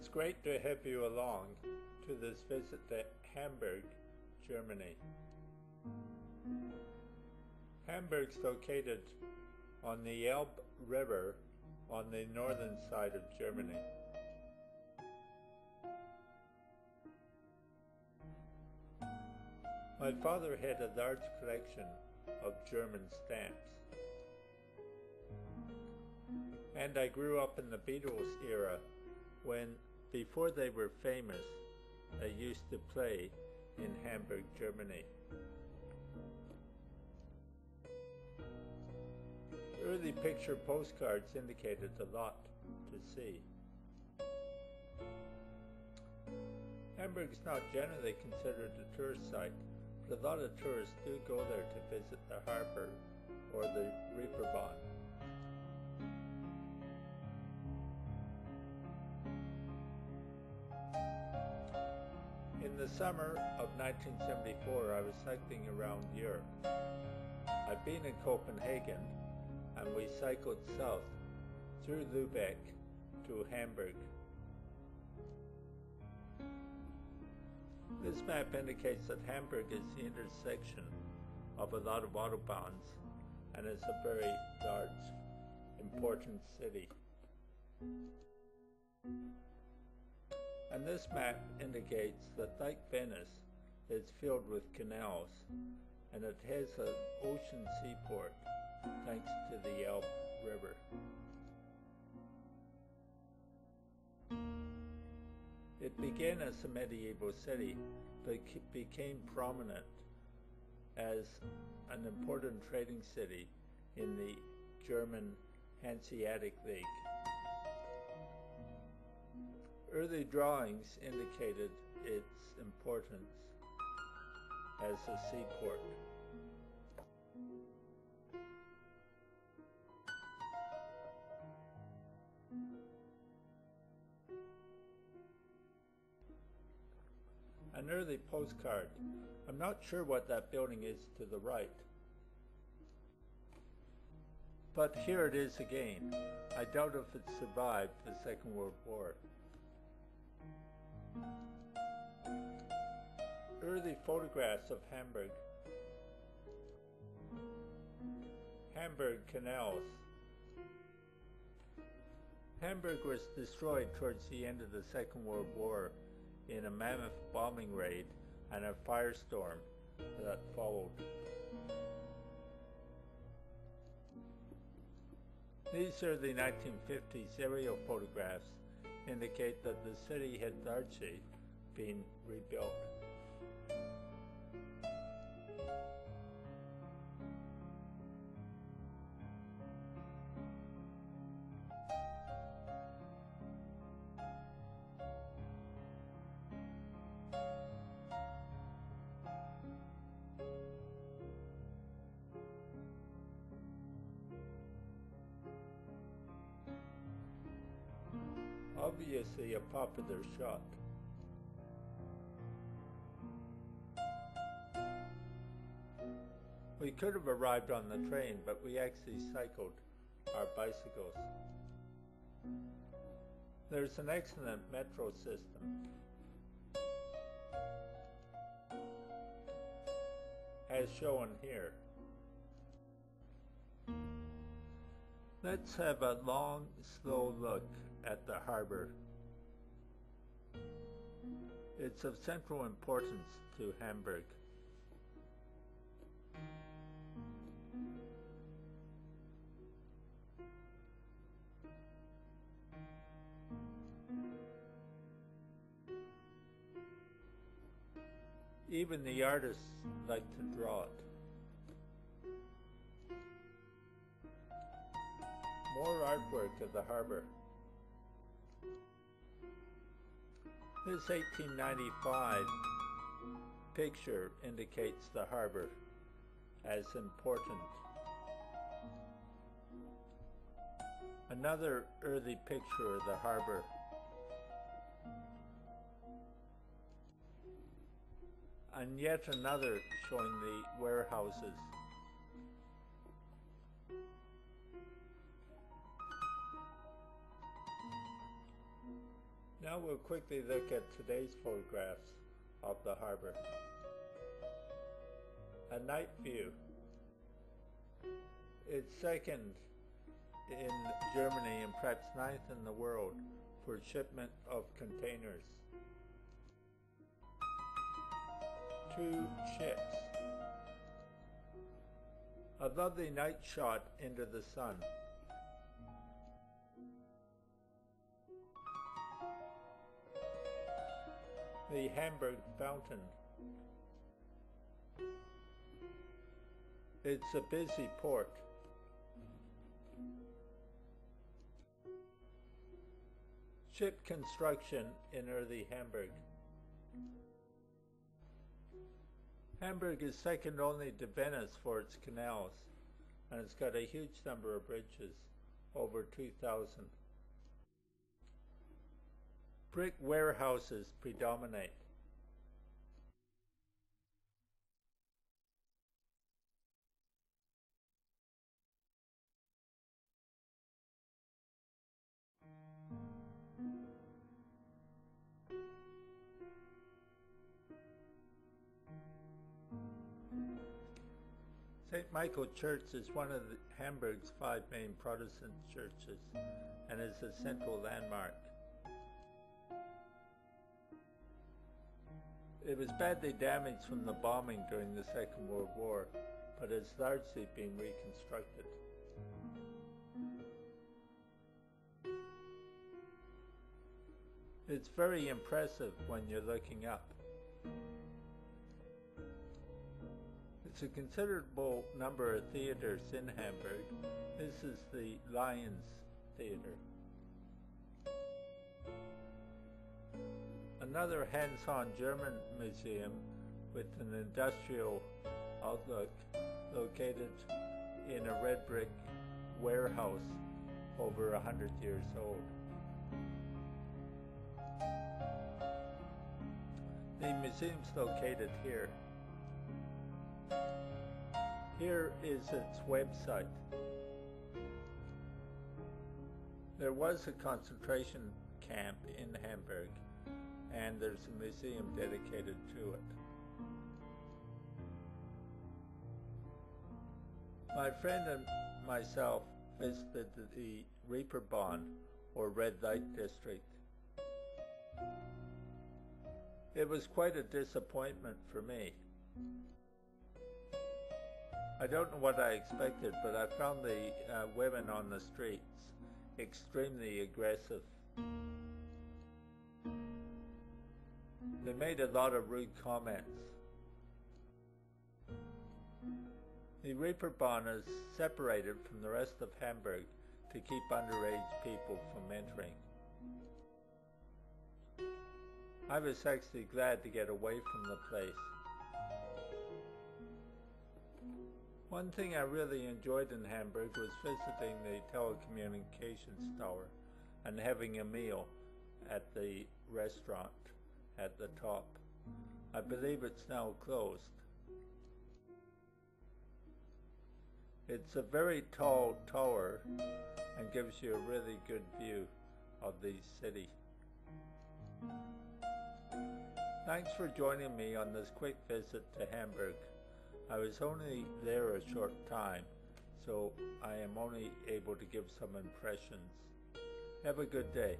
It's great to have you along to this visit to Hamburg, Germany. Hamburg's located on the Elbe River on the northern side of Germany. My father had a large collection of German stamps, and I grew up in the Beatles era when, before they were famous, I used to play in Hamburg, Germany. Early picture postcards indicated a lot to see. Hamburg is not generally considered a tourist site, but a lot of tourists do go there to visit the harbour or the Reeperbahn. In the summer of 1974, I was cycling around Europe. I'd been in Copenhagen, and we cycled south through Lübeck to Hamburg. This map indicates that Hamburg is the intersection of a lot of autobahns and is a very large, important city. And this map indicates that, like Venice, it's filled with canals, and it has an ocean seaport thanks to the Elbe River. It began as a medieval city, but became prominent as an important trading city in the German Hanseatic League. Early drawings indicated its importance as a seaport. An early postcard. I'm not sure what that building is to the right. But here it is again. I doubt if it survived the Second World War. Early photographs of Hamburg. Hamburg canals. Hamburg was destroyed towards the end of the Second World War in a mammoth bombing raid and a firestorm that followed. These early 1950s aerial photographs indicate that the city had largely been rebuilt. Obviously a popular shot. We could have arrived on the train, but we actually cycled our bicycles. There's an excellent metro system, as shown here. Let's have a long, slow look at the harbour. It's of central importance to Hamburg. Even the artists like to draw it. More artwork of the harbour. This 1895 picture indicates the harbour as important. Another early picture of the harbour. And yet another showing the warehouses. Now we'll quickly look at today's photographs of the harbour. A night view. It's second in Germany and perhaps ninth in the world for shipment of containers. Two ships. A lovely night shot into the sun. The Hamburg fountain. It's a busy port. Ship construction in early Hamburg. Hamburg is second only to Venice for its canals, and it's got a huge number of bridges, over 2,000. Brick warehouses predominate. St. Michael Church is one of Hamburg's 5 main Protestant churches and is a central landmark. It was badly damaged from the bombing during the Second World War, but it's largely been reconstructed. It's very impressive when you're looking up. It's a considerable number of theaters in Hamburg. This is the Lions Theater. Another hands-on German museum with an industrial outlook located in a red brick warehouse over 100 years old. The museum's located here. Here is its website. There was a concentration camp in Hamburg, and there's a museum dedicated to it. My friend and myself visited the Reeperbahn, or red light district. It was quite a disappointment for me. I don't know what I expected, but I found the women on the streets extremely aggressive. They made a lot of rude comments. The Reeperbahn is separated from the rest of Hamburg to keep underage people from entering. I was actually glad to get away from the place. One thing I really enjoyed in Hamburg was visiting the telecommunications tower and having a meal at the restaurant at the top. I believe it's now closed. It's a very tall tower and gives you a really good view of the city. Thanks for joining me on this quick visit to Hamburg. I was only there a short time, so I am only able to give some impressions. Have a good day.